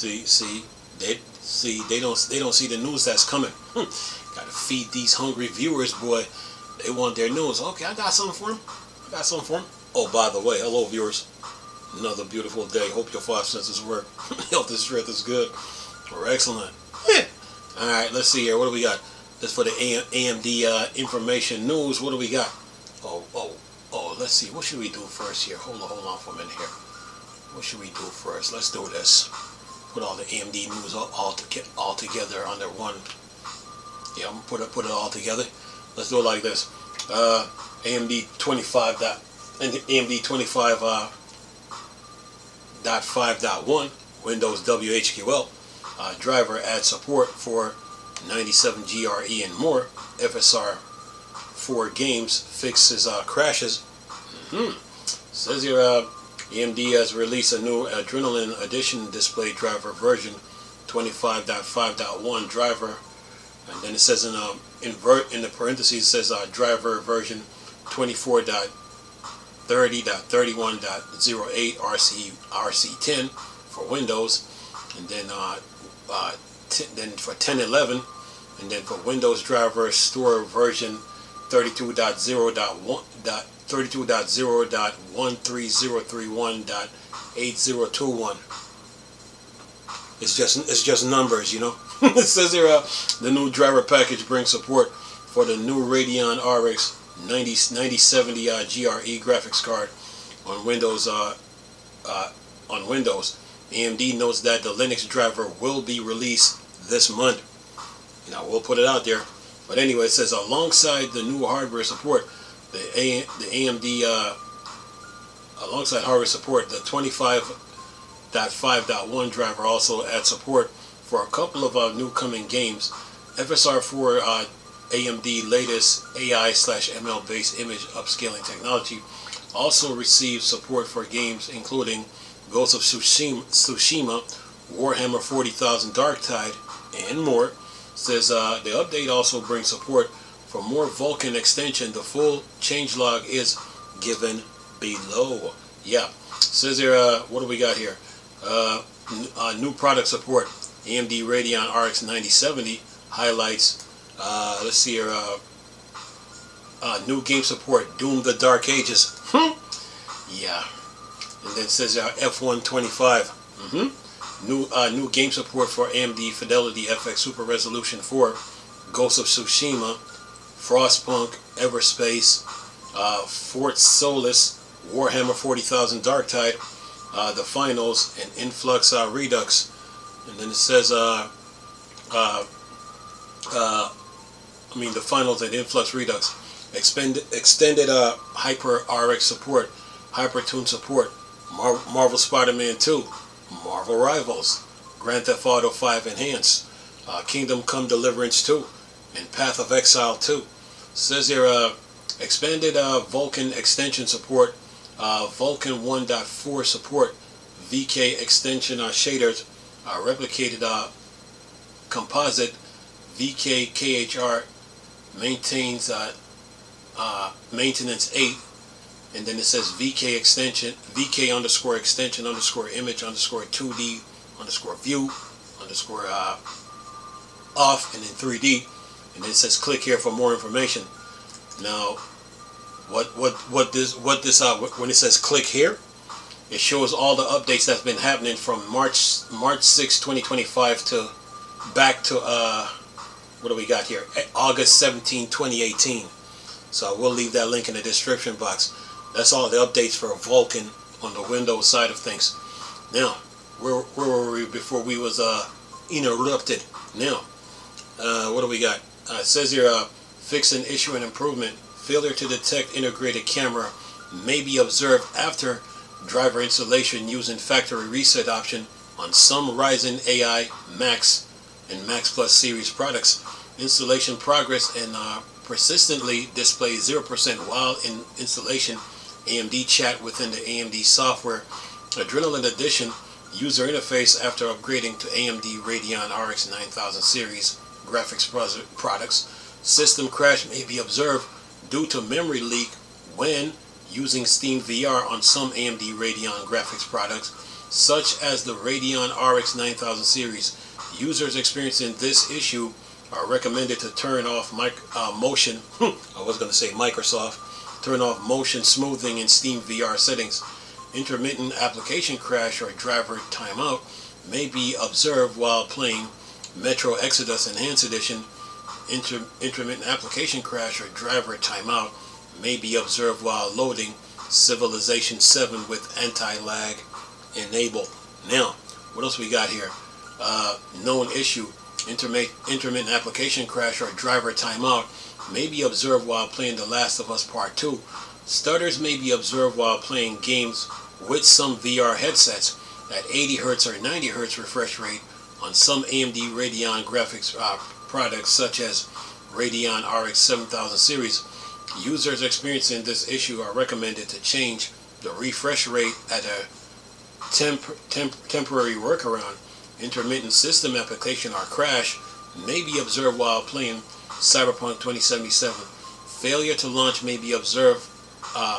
they don't see the news that's coming. Gotta feed these hungry viewers, boy. They want their news. Okay, I got something for them. Oh, by the way, hello viewers. Another beautiful day. Hope your five senses work. Health and strength is good. We're excellent. Alright, let's see here. What do we got? This for the AMD information news. What do we got? Oh, let's see. What should we do first here? Hold on for a minute here. What should we do first? Let's do this. Put all the AMD news all together under one. Yeah, I'm gonna put it all together. Let's do it like this. AMD 25.5.1 Windows Whql driver adds support for 97 GRE and more. FSR 4 games fixes crashes. Says here AMD has released a new Adrenaline Edition display driver version 25.5.1 driver, and then it says in the parentheses it says driver version 24.30.31.08 RC10 for Windows, and then for 10.11, and then for Windows driver store version 32.0.13031.8021. It's just numbers, you know. It says here the new driver package brings support for the new Radeon RX 9070 GRE graphics card on Windows. AMD notes that the Linux driver will be released this month. You know, we'll put it out there. But anyway, it says alongside the new hardware support, the AMD alongside hardware support, the 25.5.1 driver also adds support for a couple of new coming games. FSR4 AMD latest AI/ML based image upscaling technology also receives support for games including Ghost of Tsushima, Warhammer 40,000 Darktide, and more. Says the update also brings support for more Whql extension. The full changelog is given below. Yeah. Says here, what do we got here? New product support. AMD Radeon RX 9070 highlights. Let's see here. New game support. Doom the Dark Ages. Yeah. And then it says F125. New game support for AMD Fidelity FX Super Resolution 4, Ghost of Tsushima, Frostpunk, Everspace, Fort Solis, Warhammer 40,000 Darktide, the finals, and Influx Redux. And then it says the finals and Influx Redux. Extended Hyper RX support, Hypertune support, Marvel Spider-Man 2, Marvel Rivals, Grand Theft Auto 5 Enhanced, Kingdom Come Deliverance 2, and Path of Exile 2. Says here expanded Whql extension support, Whql 1.4 support, VK extension shaders, replicated composite, VK KHR maintains maintenance 8. And then it says VK extension, VK underscore extension underscore image underscore 2D underscore view underscore off, and then 3D. And then it says click here for more information. Now, when it says click here, it shows all the updates that's been happening from March 6, 2025 to back to what do we got here? August 17, 2018. So we'll leave that link in the description box. That's all the updates for Whql on the Windows side of things. Now, where were we before we was interrupted? Now, what do we got? It says here, fix an issue and improvement. Failure to detect integrated camera may be observed after driver installation using factory reset option on some Ryzen AI Max and Max Plus series products. Installation progress and persistently displays 0% while in installation. AMD chat within the AMD software. Adrenaline Edition user interface after upgrading to AMD Radeon RX 9000 series graphics products. System crash may be observed due to memory leak when using Steam VR on some AMD Radeon graphics products. such as the Radeon RX 9000 series. Users experiencing this issue are recommended to turn off motion, I was going to say Microsoft, turn off motion smoothing in Steam VR settings. Intermittent application crash or driver timeout may be observed while playing Metro Exodus Enhanced Edition. Intermittent application crash or driver timeout may be observed while loading Civilization 7 with anti-lag enabled. Now, what else we got here? Known issue. Intermittent application crash or driver timeout may be observed while playing The Last of Us Part 2. Stutters may be observed while playing games with some VR headsets at 80 Hz or 90 Hz refresh rate on some AMD Radeon graphics products such as Radeon RX 7000 series. Users experiencing this issue are recommended to change the refresh rate at a temporary workaround. Intermittent system application or crash may be observed while playing Cyberpunk 2077. Failure to launch may be observed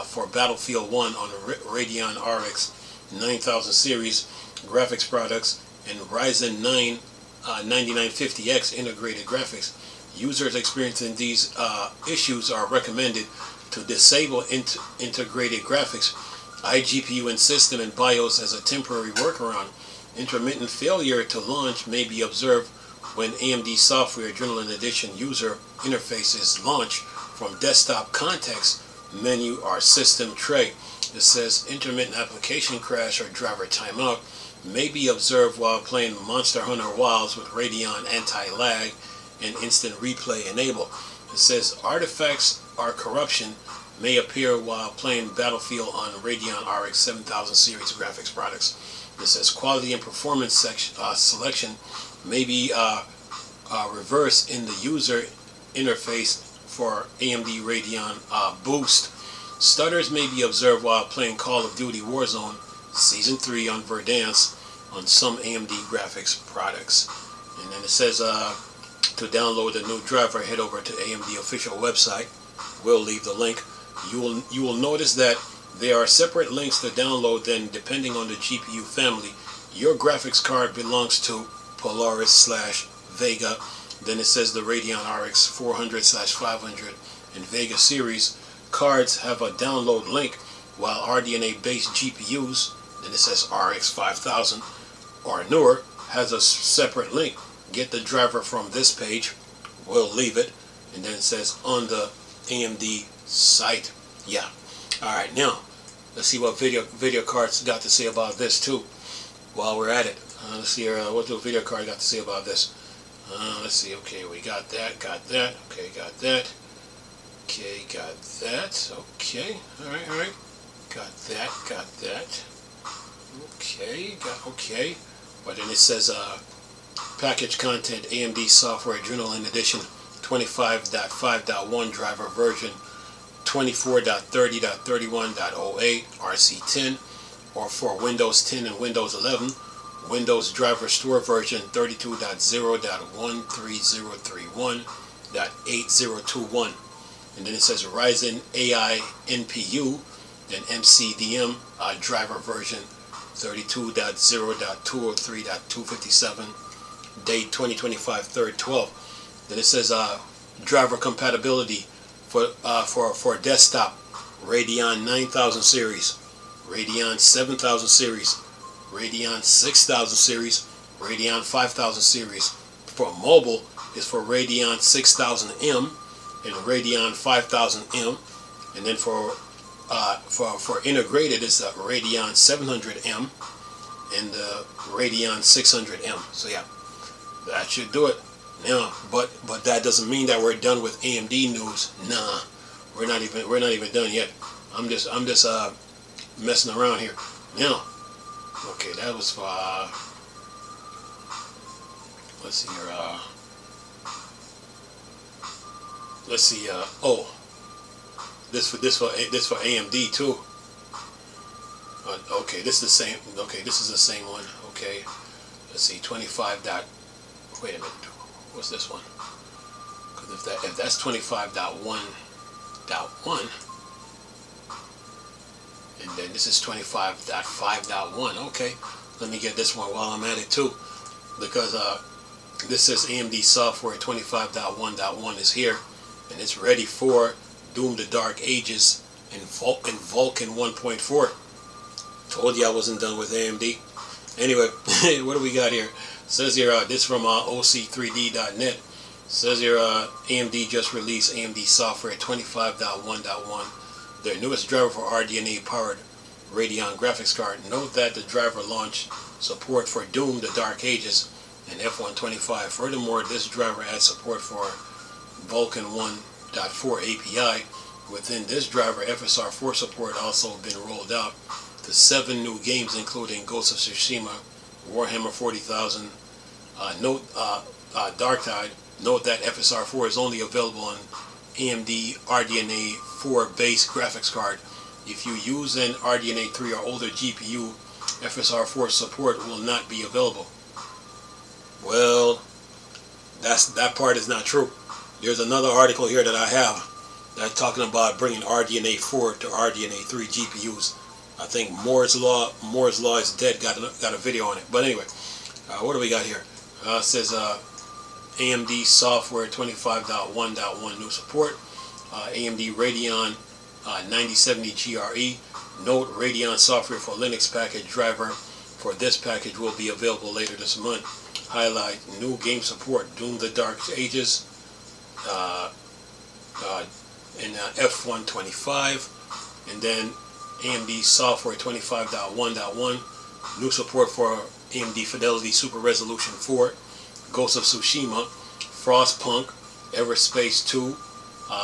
for Battlefield 1 on the Radeon RX 9000 series graphics products and Ryzen 9 9950X integrated graphics. Users experiencing these issues are recommended to disable integrated graphics, iGPU in system and BIOS as a temporary workaround. Intermittent failure to launch may be observed when AMD Software Adrenaline Edition user interfaces launch from desktop context menu or system tray. It says intermittent application crash or driver timeout may be observed while playing Monster Hunter Wilds with Radeon anti-lag and instant replay enabled. It says artifacts or corruption may appear while playing Battlefield on Radeon RX 7000 series graphics products. It says quality and performance selection may be reversed in the user interface for AMD Radeon Boost. Stutters may be observed while playing Call of Duty Warzone Season 3 on Verdansk on some AMD graphics products. And then it says to download the new driver, head over to AMD official website. We'll leave the link. You will notice that there are separate links to download. Then, depending on the GPU family, your graphics card belongs to Polaris/Vega. Then it says the Radeon RX 400/500 and Vega series cards have a download link, while RDNA-based GPUs, then it says RX 5000 or newer, has a separate link. Get the driver from this page. We'll leave it. And then it says on the AMD site. Yeah. Alright, now let's see what video cards got to say about this too while we're at it. Let's see here, what the video card got to say about this. Let's see. Okay, we got that. Okay, got that. Okay, got that. Okay, alright. Got that. Okay. But then it says package content AMD Software Adrenaline Edition 25.5.1 driver version 24.30.31.08 RC10, or for Windows 10 and Windows 11, Windows driver store version 32.0.13031.8021. And then it says Ryzen AI NPU, then MCDM driver version 32.0.203.257, date 2025/3/12. Then it says driver compatibility for desktop Radeon 9000 series, Radeon 7000 series, Radeon 6000 series, Radeon 5000 series. For mobile is for Radeon 6000M and Radeon 5000M, and then for integrated is the Radeon 700M and the Radeon 600M. So yeah, that should do it. Now, but that doesn't mean that we're done with AMD news. Nah, we're not even done yet. I'm just messing around here. Now, okay, that was for let's see here. Let's see. Oh, this for AMD too. Okay, this is the same. Okay, this is the same one. Okay, let's see. 25 dot. Wait a minute. What's this one? Because if that's 25.1.1, and then this is 25.5.1. Okay, let me get this one while I'm at it too, because this says AMD software 25.1.1 is here, and it's ready for Doom the Dark Ages and Vulkan 1.4. Told you I wasn't done with AMD. Anyway, what do we got here? Says here, this from OC3D.net. Says here, AMD just released AMD software 25.1.1, their newest driver for RDNA powered Radeon graphics card. Note that the driver launched support for Doom the Dark Ages and F125. Furthermore, this driver adds support for Vulkan 1.4 API. Within this driver, FSR4 support also been rolled out to 7 new games, including Ghost of Tsushima, Warhammer 40,000, Darktide. Note that FSR4 is only available on AMD RDNA 4 base graphics card. If you use an RDNA 3 or older GPU, FSR4 support will not be available. Well, that part is not true. There's another article here that I have that's talking about bringing RDNA 4 to RDNA 3 GPUs. I think Moore's Law is dead. Got a video on it. But anyway, what do we got here? It says AMD software 25.1.1 new support. AMD Radeon 9070 GRE. Note Radeon software for Linux package driver for this package will be available later this month. Highlight new game support Doom the Dark Ages in F125, and then AMD software 25.1.1 new support for AMD Fidelity Super Resolution 4, Ghost of Tsushima, Frostpunk, Everspace 2,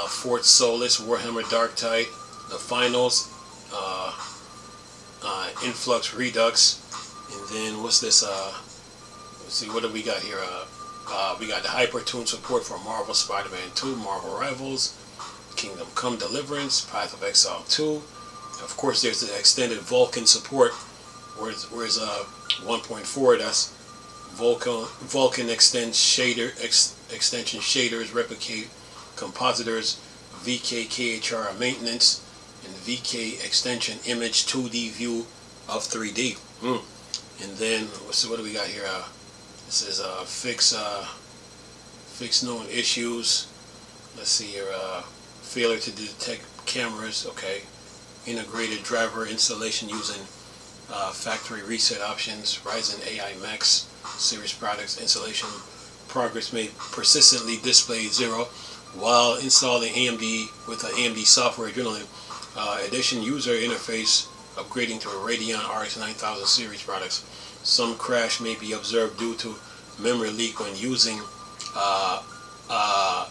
Fort Solis, Warhammer Darktide, The Finals, Influx Redux, and then what's this? Let's see, what do we got here? We got the Hypertune support for Marvel Spider-Man 2, Marvel Rivals, Kingdom Come Deliverance, Path of Exile 2. Of course, there's the extended Vulkan support. Where's 1.4? That's Vulkan extension shaders, replicate compositors, VK KHR maintenance, and VK extension image 2D view of 3D. And then what do we got here? This is fix known issues. Let's see here. Failure to detect cameras. Okay. Integrated driver installation using factory reset options. Ryzen AI Max series products installation progress may persistently display 0 while installing AMD with the AMD software adrenaline edition user interface upgrading to a Radeon RX 9000 series products. Some crash may be observed due to memory leak when using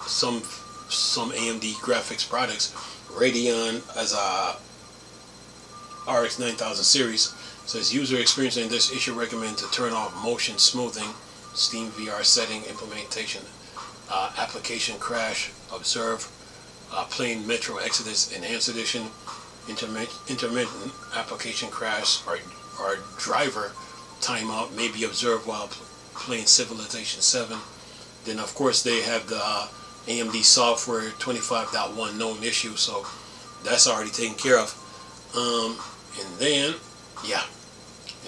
some AMD graphics products. Radeon as a RX 9000 series says user experiencing this issue recommend to turn off motion smoothing, Steam VR setting, implementation, application crash, observe, plain Metro Exodus Enhanced Edition, intermittent application crash or driver timeout may be observed while playing Civilization 7. Then of course they have the AMD software 25.1 known issue, so that's already taken care of. And then yeah,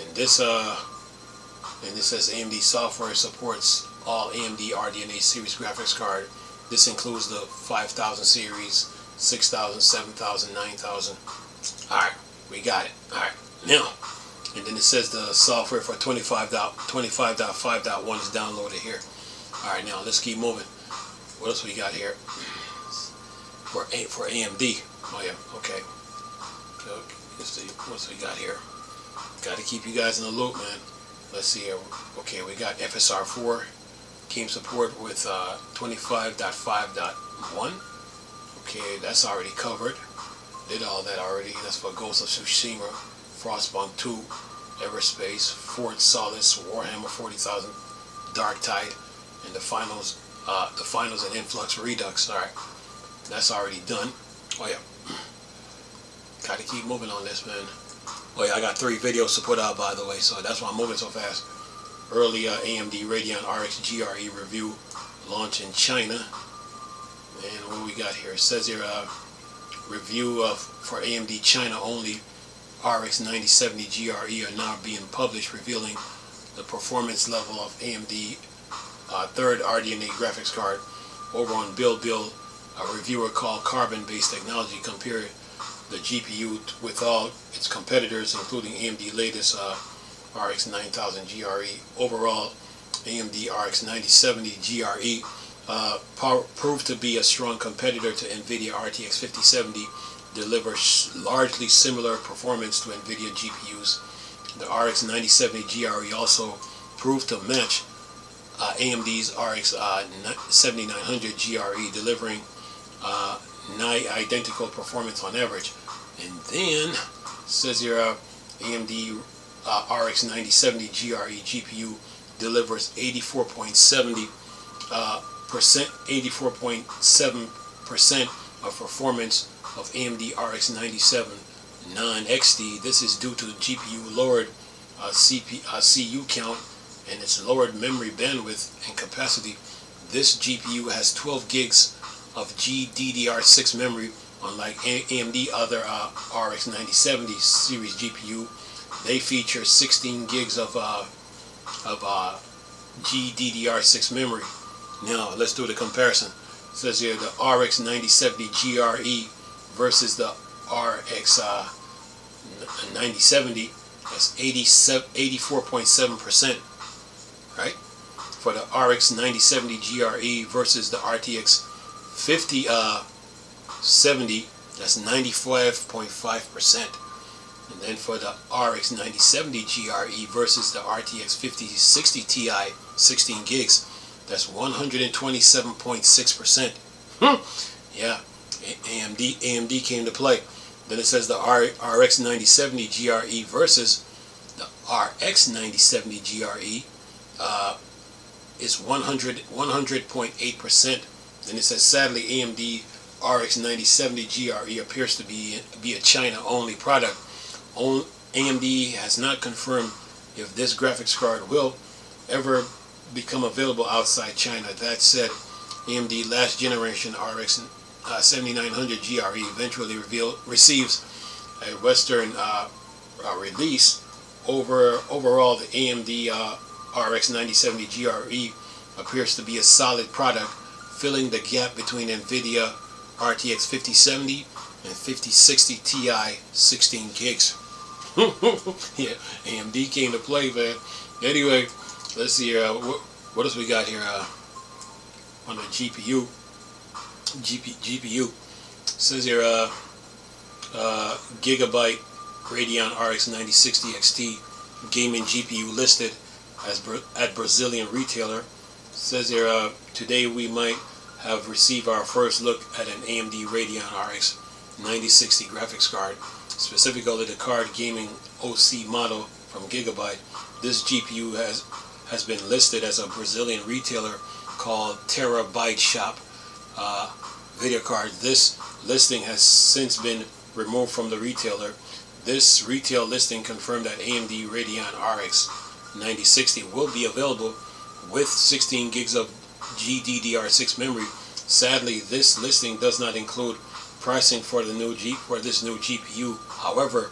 and this says AMD software supports all AMD RDNA series graphics card. This includes the 5000 series, 6000, 7000, 9000. Alright, we got it. Alright, now, and then it says the software for 25.5.1 is downloaded here. Alright, now let's keep moving. What else we got here? For AMD. Oh yeah, okay. Let's see, what else we got here? Got to keep you guys in the loop, man. Let's see here. Okay, we got FSR4 game support with 25.5.1. Okay, that's already covered. Did all that already. That's for Ghost of Tsushima, Frostpunk 2, Everspace, Fort Solis, Warhammer 40,000, Darktide, and the finals and Influx Redux. All right, that's already done. Oh yeah, got to keep moving on this, man. Oh yeah, I got 3 videos to put out, by the way, so that's why I'm moving so fast. Early AMD Radeon RX GRE review launch in China. And what we got here? It says here review for AMD China only RX 9070 GRE are now being published, revealing the performance level of AMD third RDNA graphics card. Over on Build, a reviewer called Carbon-Based Technology compared the GPU with all its competitors, including AMD latest RX 9000 GRE. Overall, AMD RX 9070 GRE proved to be a strong competitor to NVIDIA RTX 5070, delivers largely similar performance to NVIDIA GPUs. The RX 9070 GRE also proved to match AMD's RX 7900 GRE, delivering nigh identical performance on average. And then says here AMD RX 9070 GRE GPU delivers 84.7% of performance of AMD RX 97 non-XT. This is due to the GPU lowered CU count and its lowered memory bandwidth and capacity. This GPU has 12 gigs of GDDR6 memory, unlike AMD other RX 9070 series GPU. They feature 16 gigs of GDDR6 memory. Now let's do the comparison. It says here the RX 9070 GRE versus the RX 9070. That's 84.7%, right? For the RX 9070 GRE versus the RTX 5070, that's 95.5%. And then for the RX 9070 GRE versus the RTX 5060 Ti 16 gigs, that's 127.6%. Yeah, AMD came to play. Then it says the RX 9070 GRE versus the RX 9070 GRE is 100.8%. Then it says sadly AMD RX 9070 GRE appears to be a China-only product. AMD has not confirmed if this graphics card will ever become available outside China. That said, AMD last generation RX 7900 GRE eventually receives a Western release. Overall, the AMD RX 9070 GRE appears to be a solid product, filling the gap between NVIDIA RTX 5070 and 5060 Ti 16 gigs. Yeah, AMD came to play, man. Anyway, let's see here. What else we got here on the GPU? GPU says here Gigabyte Radeon RX 9060 XT gaming GPU listed at Brazilian retailer. Says here today we might have received our first look at an AMD Radeon RX 9060 graphics card, specifically the card gaming OC model from Gigabyte. This GPU has been listed as a Brazilian retailer called Terabyte Shop video card. This listing has since been removed from the retailer. This retail listing confirmed that AMD Radeon RX 9060 will be available with 16 gigs of GDDR6 memory. Sadly, this listing does not include pricing for this new GPU. However,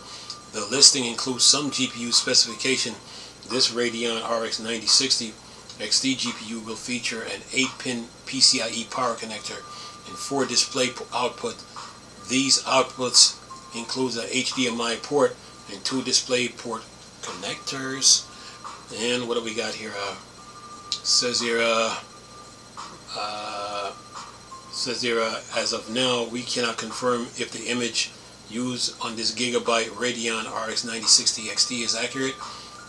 the listing includes some GPU specification. This Radeon RX 9060 XT GPU will feature an 8-pin PCIe power connector and 4 display output. These outputs include a HDMI port and 2 display port connectors. And what do we got here? Says here as of now we cannot confirm if the image used on this Gigabyte Radeon RX 9060 XT is accurate.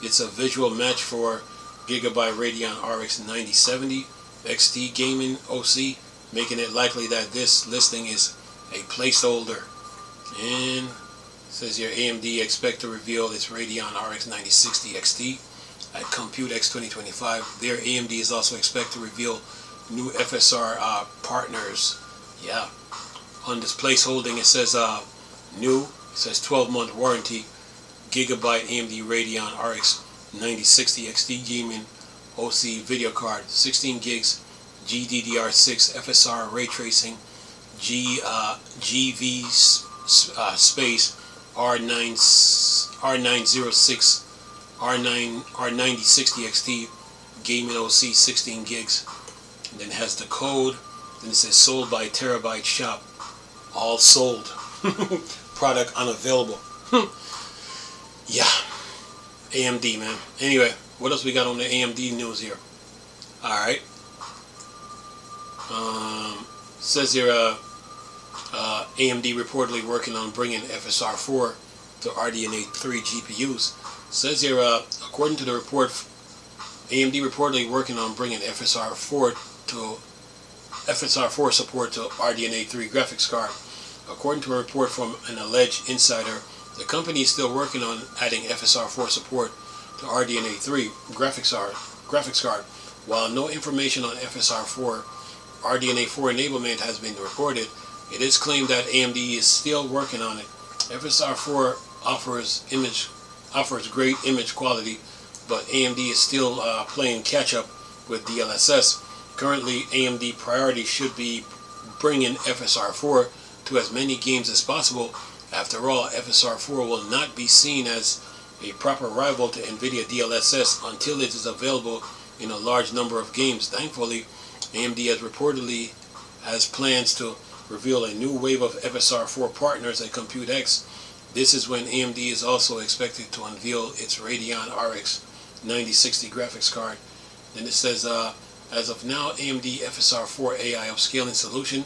It's a visual match for Gigabyte Radeon RX 9070 XT gaming OC, making it likely that this listing is a placeholder. And it says here AMD expect to reveal its Radeon RX 9060 XT at ComputeX 2025. There, AMD is also expected to reveal new FSR partners. Yeah, on this placeholding it says new. It says 12-month warranty. Gigabyte AMD Radeon RX 9060 XT gaming OC video card, 16 gigs GDDR6 FSR ray tracing, GV space R9, R906, R9060 XT gaming OC 16 gigs. And then it has the code. Then it says sold by Terabyte Shop. All sold. Product unavailable. Yeah. AMD, man. Anyway, what else we got on the AMD news here? Alright. Says here, AMD reportedly working on bringing FSR4 to RDNA 3 GPUs. Says here, according to the report, AMD reportedly working on bringing FSR4 support to RDNA 3 graphics card. According to a report from an alleged insider, the company is still working on adding FSR4 support to RDNA 3 graphics card. While no information on FSR4 RDNA 4 enablement has been reported, it is claimed that AMD is still working on it. FSR4 offers great image quality, but AMD is still playing catch up with DLSS. Currently, AMD priority should be bringing FSR4 to as many games as possible. After all, FSR4 will not be seen as a proper rival to NVIDIA DLSS until it is available in a large number of games. Thankfully, AMD has plans to reveal a new wave of FSR4 partners at ComputeX. This is when AMD is also expected to unveil its Radeon RX 9060 graphics card. Then it says, as of now, AMD FSR4 AI upscaling solution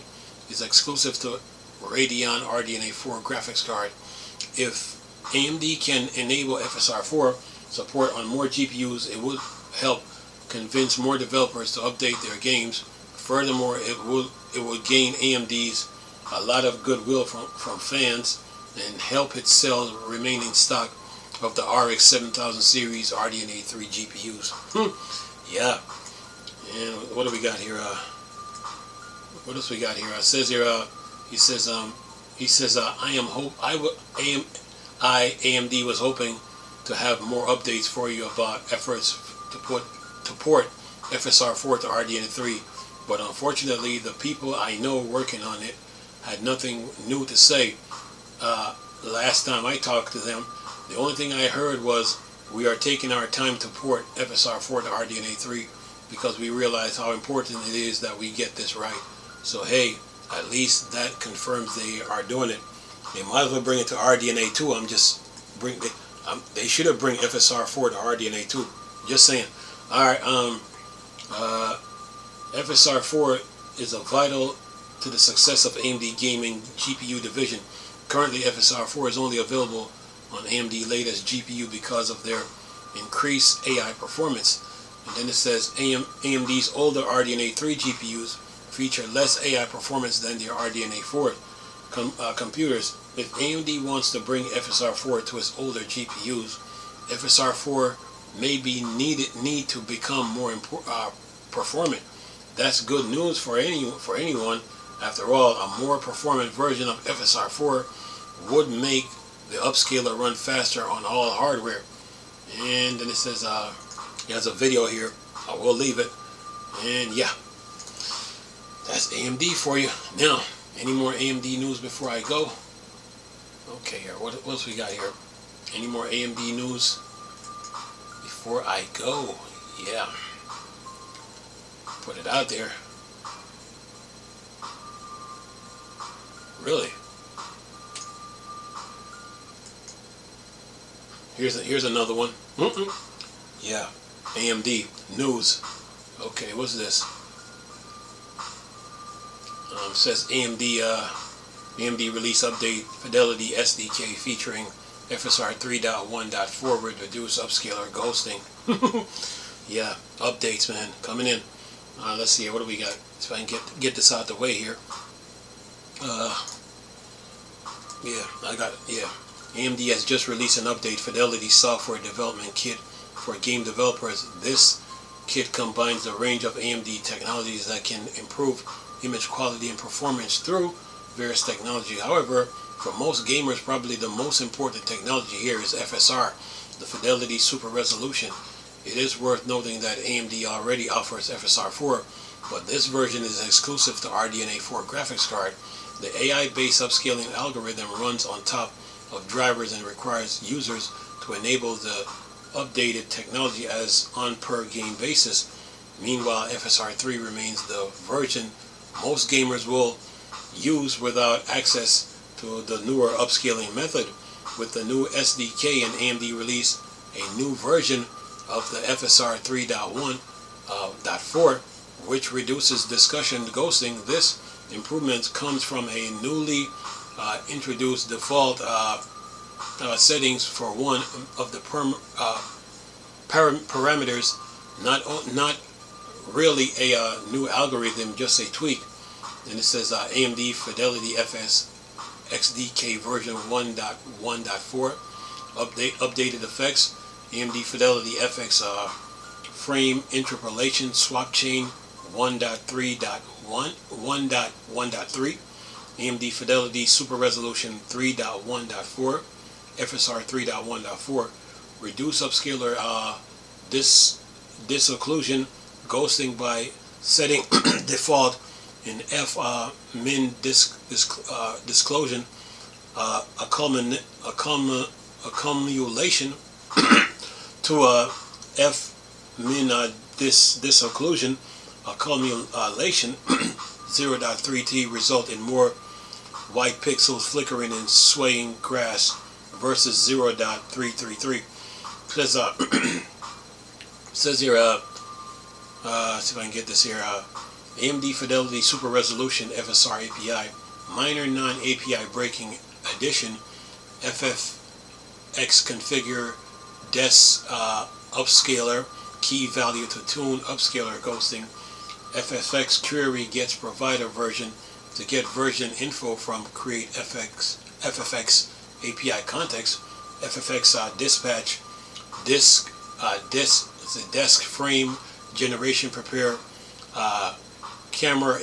is exclusive to Radeon RDNA 4 graphics card. If AMD can enable FSR4 support on more GPUs, it would help convince more developers to update their games. Furthermore, it would gain AMD's a lot of goodwill from fans and help it sell the remaining stock of the RX 7000 series RDNA 3 GPUs. Yeah. And what do we got here? What else we got here? It says here, he says AMD was hoping to have more updates for you about efforts to port FSR4 to RDNA 3, but unfortunately the people I know working on it had nothing new to say. Last time I talked to them, the only thing I heard was, we are taking our time to port FSR4 to RDNA 3 because we realize how important it is that we get this right. So hey, at least that confirms they are doing it. They might as well bring it to RDNA 2. They should have bring FSR4 to RDNA 2. Just saying. Alright, FSR4 is vital to the success of AMD gaming GPU division. Currently, FSR4 is only available on AMD latest GPU because of their increased AI performance. And then it says AMD's older RDNA 3 GPUs feature less AI performance than their RDNA 4 computers. If AMD wants to bring FSR4 to its older GPUs, FSR4 may be need to become more performant. That's good news for anyone. After all, a more performant version of FSR4 would make the upscaler run faster on all hardware. And then it says, it has a video here. I will leave it. And yeah, that's AMD for you. Now, any more AMD news before I go? Okay, here. What else we got here? Any more AMD news before I go? Yeah. Put it out there. Really? Here's another one. Yeah, AMD news. Okay, what's this? Says AMD release update Fidelity SDK featuring FSR 3.1.4 with reduced upscaler ghosting. Yeah, updates, man, coming in. Let's see here. What do we got? If I can get this out the way here. AMD has just released an update, Fidelity Software Development Kit for game developers. This kit combines a range of AMD technologies that can improve image quality and performance through various technology. However, for most gamers, probably the most important technology here is FSR, the Fidelity Super Resolution. It is worth noting that AMD already offers FSR4, but this version is exclusive to RDNA 4 graphics card. The AI-based upscaling algorithm runs on top of drivers and requires users to enable the updated technology as on per game basis. Meanwhile, FSR3 remains the version most gamers will use without access to the newer upscaling method. With the new SDK, and AMD released a new version of the FSR 3.1.4, which reduces discussion ghosting. This improvement comes from a newly introduced default settings for one of the parameters, not really a new algorithm, just a tweak. And it says AMD Fidelity FS XDK version 1.1.4 updated effects. AMD Fidelity FX frame interpolation swap chain 1.3.1.1.3. AMD Fidelity Super Resolution 3.1.4. FSR 3.1.4. Reduce upscaler disocclusion ghosting by setting default in min disclosure accumulation to f min disocclusion accumulation 0.3t result in more white pixels flickering and swaying grass versus 0.333. Says here, see if I can get this here. AMD Fidelity Super Resolution FSR API, minor non-API breaking addition, FFX configure des upscaler key value to tune upscaler ghosting. FFX query gets provider version to get version info from create FFX API context. FFX dispatch disk desk frame generation prepare camera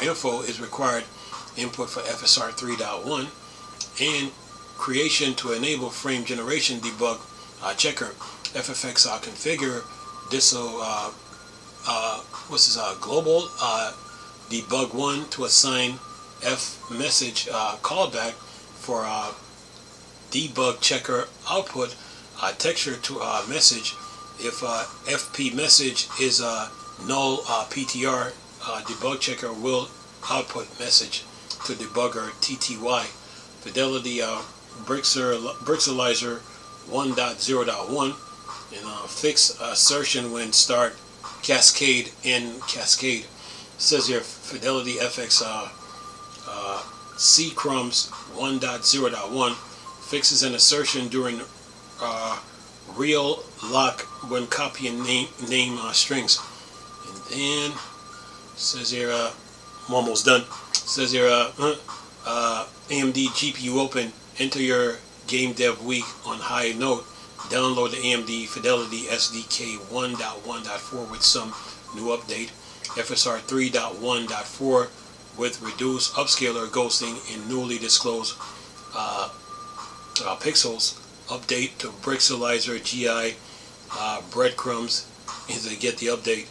info is required input for FSR 3.1 and creation to enable frame generation debug checker. FFX configure global debug 1 to assign F message callback for debug checker output texture to message. If FP message is null PTR, debug checker will output message to debugger TTY. Fidelity Brixelizer 1.0.1 and fix assertion when start cascade in cascade. It says here Fidelity FX C crumbs 1.0.1 fixes an assertion during real lock when copying name strings. And then says here I'm almost done. Says here AMD GPU open, enter your game dev week on high note, download the AMD Fidelity SDK 1.1.4 with some new update, FSR 3.1.4 with reduced upscaler ghosting in newly disclosed pixels, update to Brixelizer GI breadcrumbs is to get the update.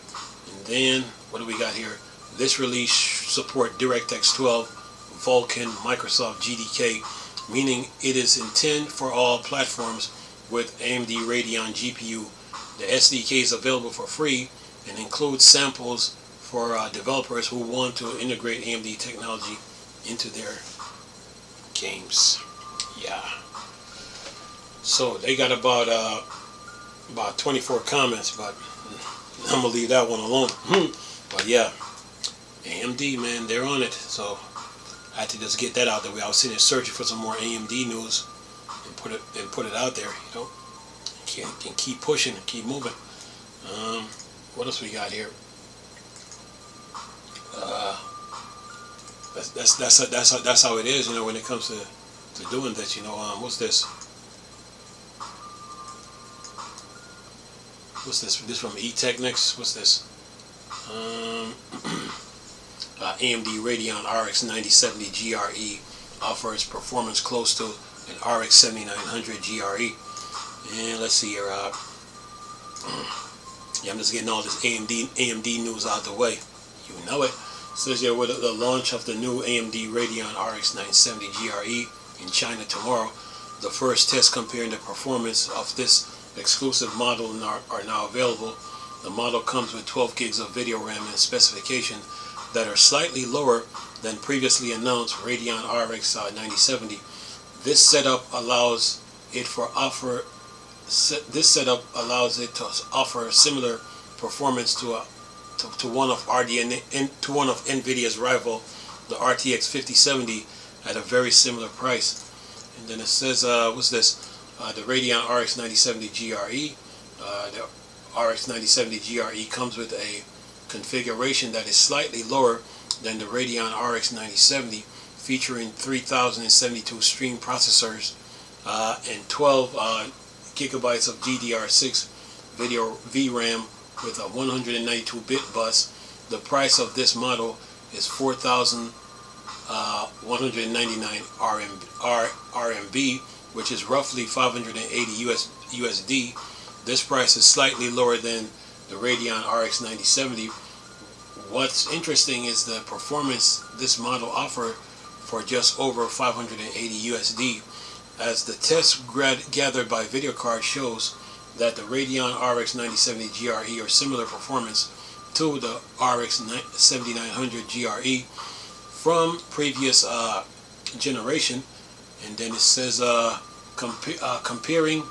And then what do we got here? This release support DirectX 12, Vulkan, Microsoft GDK, meaning it is intended for all platforms with AMD Radeon GPU. The SDK is available for free and includes samples for developers who want to integrate AMD technology into their games. Yeah. So they got about 24 comments, but I'm gonna leave that one alone. But yeah, AMD, man, they're on it. So I had to just get that out there. I was sitting there searching for some more AMD news and put it out there. You know, can keep pushing and keep moving. What else we got here? That's how it is. You know, when it comes to doing this. You know, what's this? What's this? This from eTechnics. What's this? AMD Radeon RX 9070 GRE offers performance close to an RX 7900 GRE. And let's see here. Yeah, I'm just getting all this AMD news out of the way. You know it. Says here with the launch of the new AMD Radeon RX 970 GRE in China tomorrow, The first tests comparing the performance of this exclusive model are now available. The model comes with 12 gigs of video RAM and specifications that are slightly lower than previously announced Radeon RX 9070. This setup allows it to offer similar performance to one of NVIDIA's rival, the RTX 5070, at a very similar price. And then it says, what's this? The Radeon RX 9070 GRE. The RX 9070 GRE comes with a configuration that is slightly lower than the Radeon RX 9070, featuring 3072 stream processors and 12 gigabytes of GDR6 video VRAM with a 192-bit bus. The price of this model is 4,199 RMB, which is roughly 580 USD. This price is slightly lower than the Radeon RX 9070. What's interesting is the performance this model offers for just over 580 USD, as the test gathered by VideoCard shows that the Radeon RX 9070 GRE are similar performance to the RX 7900 GRE from previous generation. And then it says comparing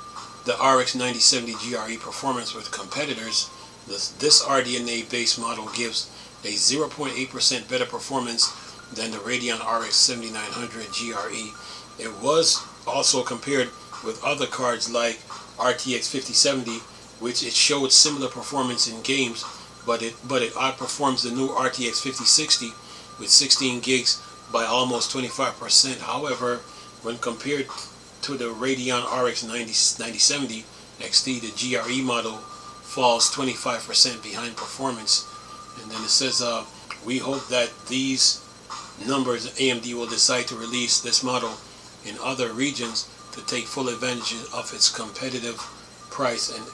the RX 9070 GRE performance with competitors, this RDNA based model gives a 0.8% better performance than the Radeon RX 7900 GRE. It was also compared with other cards like RTX 5070, which it showed similar performance in games, but it outperforms the new RTX 5060 with 16 gigs by almost 25%. However, when compared to the Radeon RX 9070 XT, the GRE model falls 25% behind performance. And then it says, we hope that these numbers AMD will decide to release this model in other regions to take full advantage of its competitive price, and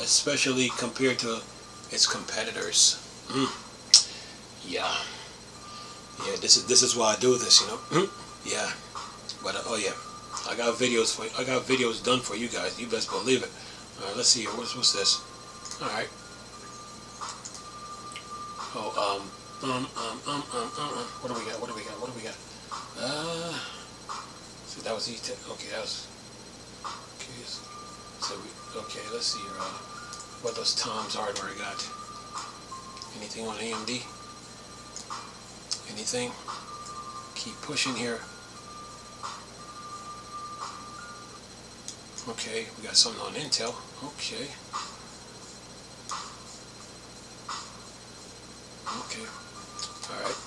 especially compared to its competitors. Yeah, this is why I do this, you know. Yeah, but oh yeah, I got videos done for you guys. You best believe it. All right, let's see here. What's this? All right. Oh, what do we got? So that was okay, that was okay. So let's see here. What those Tom's hardware got? Anything on AMD? Anything? Keep pushing here. Okay, we got something on Intel. Okay. Okay. All right.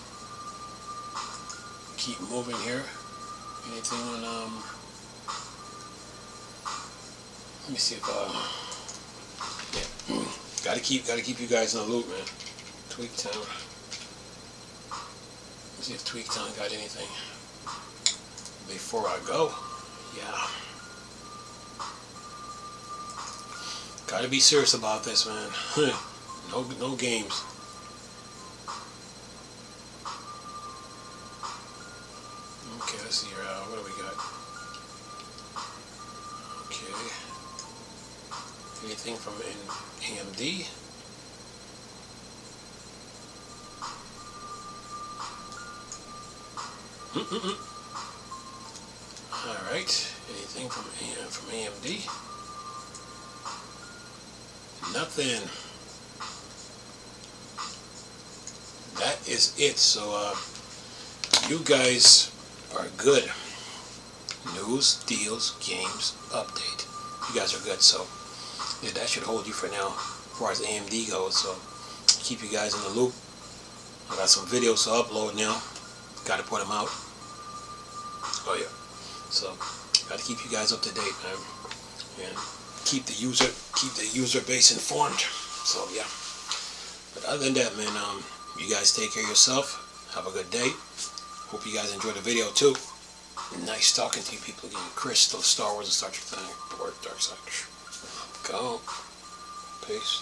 Keep moving here. Anything on let me see if yeah. gotta keep you guys in the loop, man. TweakTown. Let's see if TweakTown got anything before I go. Yeah. Gotta be serious about this, man. No games. Okay, let's see here. What do we got? Okay. Anything from AMD? All right. Anything from AMD? Nothing. That is it. So you guys are good. News, deals, games, update. You guys are good, so yeah, that should hold you for now as far as AMD goes. So keep you guys in the loop. I got some videos to upload now. Got to put them out. Oh yeah. So got to keep you guys up to date, man, and keep the user base informed. So yeah. But other than that, man, you guys take care of yourself. Have a good day. Hope you guys enjoyed the video too. Nice talking to you people again. Crystal, Star Wars, and Star Trek. Dark Side. Go. Peace.